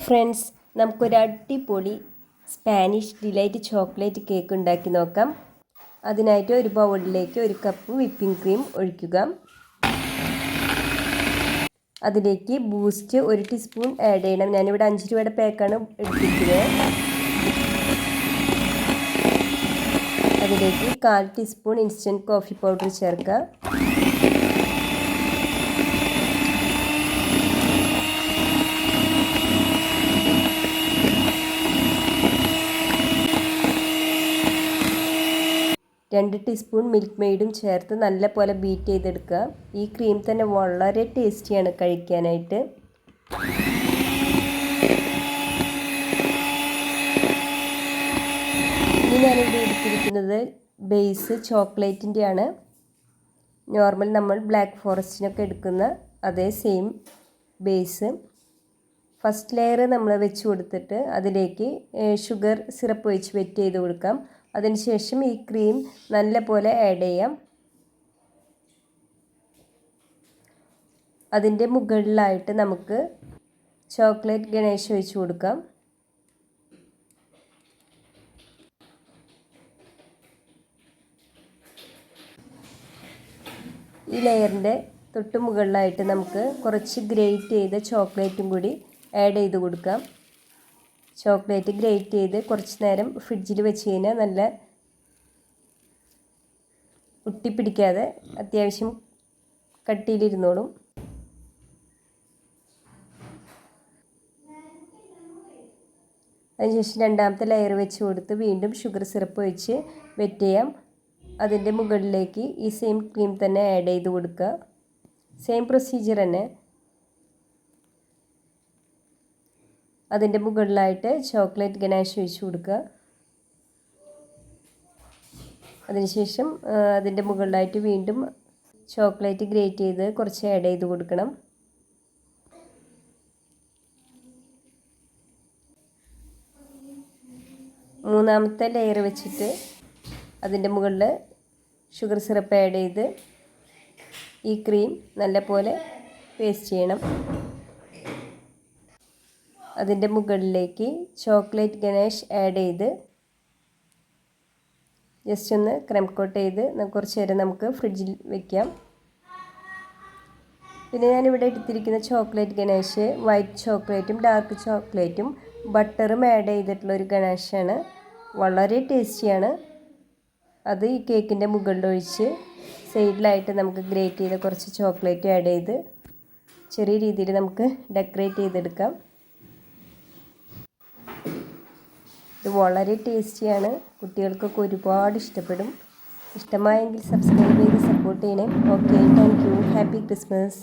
Friends, നമുക്കൊരു അടിപൊളി Spanish delight chocolate cake ഉണ്ടാക്കി നോക്കാം. അതിനായിട്ട് ഒരു ബൗളിലേക്ക് 1 കപ്പ് വിപ്പിംഗ് ക്രീം ഒഴിക്കുക. അതിലേക്ക് ബൂസ്റ്റ് 1 ടീസ്പൂൺ ആഡ് ചെയ്യണം. ഞാനിവിടെ 5 രൂപയുടെ പാക്കാണ് എടുത്തിരിക്കുന്നത്. അതിലേക്ക് 1/4 ടീസ്പൂൺ ഇൻസ്റ്റൻറ്റ് കോഫി പൗഡർ ചേർക്കുക. രണ്ട് ടീസ്പൂൺ മിൽക്ക് മെയ്ഡും ചേർത്ത് നല്ലപോലെ ബീറ്റ് ചെയ്തെടുക്കുക. ഈ ക്രീം തന്നെ വളരെ ടേസ്റ്റിയാണ് കഴിക്കാനായിട്ട്. ഇനി ഞാനിവിടെ എടുത്തിരിക്കുന്നത് ബേസ് ചോക്ലേറ്റിൻ്റെയാണ്. നോർമൽ നമ്മൾ ബ്ലാക്ക് ഫോറസ്റ്റിനൊക്കെ എടുക്കുന്ന അതേ സെയിം ബേസ്. ഫസ്റ്റ് ലെയർ നമ്മൾ വെച്ച് കൊടുത്തിട്ട് അതിലേക്ക് ഷുഗർ സിറപ്പ് ഒഴിച്ച് വെറ്റ് ചെയ്ത് കൊടുക്കാം. അതിനുശേഷം ഈ ക്രീം നല്ലപോലെ ആഡ് ചെയ്യാം. അതിൻ്റെ മുകളിലായിട്ട് നമുക്ക് ചോക്ലേറ്റ് ഗണേഷ് ഒഴിച്ച് കൊടുക്കാം. ഈ ലെയറിൻ്റെ തൊട്ട് മുകളിലായിട്ട് നമുക്ക് കുറച്ച് ഗ്രേറ്റ് ചെയ്ത ചോക്ലേറ്റും കൂടി ആഡ് ചെയ്ത് കൊടുക്കാം. ചോക്ലേറ്റ് ഗ്രേറ്റ് ചെയ്ത് കുറച്ച് നേരം ഫ്രിഡ്ജിൽ വെച്ച് കഴിഞ്ഞാൽ നല്ല ഒട്ടിപ്പിടിക്കാതെ അത്യാവശ്യം കട്ടിയിലിരുന്നോളും. അതിനുശേഷം രണ്ടാമത്തെ ലെയർ വെച്ച് കൊടുത്ത് വീണ്ടും ഷുഗർ സിറപ്പ് ഒഴിച്ച് വെറ്റ് ചെയ്യാം. അതിൻ്റെ മുകളിലേക്ക് ഈ സെയിം ക്രീം തന്നെ ആഡ് ചെയ്ത് കൊടുക്കുക. സെയിം പ്രൊസീജിയർ തന്നെ. അതിൻ്റെ മുകളിലായിട്ട് ചോക്ലേറ്റ് ഗനാഷ് ഒഴിച്ച് കൊടുക്കുക. അതിനുശേഷം അതിൻ്റെ മുകളിലായിട്ട് വീണ്ടും ചോക്ലേറ്റ് ഗ്രേറ്റ് ചെയ്ത് കുറച്ച് ആഡ് ചെയ്ത് കൊടുക്കണം. മൂന്നാമത്തെ ലെയർ വെച്ചിട്ട് അതിൻ്റെ മുകളിൽ ഷുഗർ സിറപ്പ് ആഡ് ചെയ്ത് ഈ ക്രീം നല്ലപോലെ പേസ്റ്റ് ചെയ്യണം. അതിൻ്റെ മുകളിലേക്ക് ചോക്ലേറ്റ് ഗണേഷ് ആഡ് ചെയ്ത് ജസ്റ്റ് ഒന്ന് ക്രീം കോട്ട് ചെയ്ത് കുറച്ച് നേരം നമുക്ക് ഫ്രിഡ്ജിൽ വയ്ക്കാം. പിന്നെ ഞാനിവിടെ എടുത്തിരിക്കുന്ന ചോക്ലേറ്റ് ഗണേഷ് വൈറ്റ് ചോക്ലേറ്റും ഡാർക്ക് ചോക്ലേറ്റും ബട്ടറും ആഡ് ചെയ്തിട്ടുള്ളൊരു ഗണേഷാണ്. വളരെ ടേസ്റ്റിയാണ്. അത് ഈ കേക്കിൻ്റെ മുകളിലൊഴിച്ച് സൈഡിലായിട്ട് നമുക്ക് ഗ്രേറ്റ് ചെയ്ത് കുറച്ച് ചോക്ലേറ്റ് ആഡ് ചെയ്ത് ചെറിയ രീതിയിൽ നമുക്ക് ഡെക്കറേറ്റ് ചെയ്തെടുക്കാം. ഇത് വളരെ ടേസ്റ്റിയാണ്. കുട്ടികൾക്കൊക്കെ ഒരുപാട് ഇഷ്ടപ്പെടും. ഇഷ്ടമായെങ്കിൽ സബ്സ്ക്രൈബ് ചെയ്ത് സപ്പോർട്ട് ചെയ്യണേ. Okay, thank you. Happy Christmas.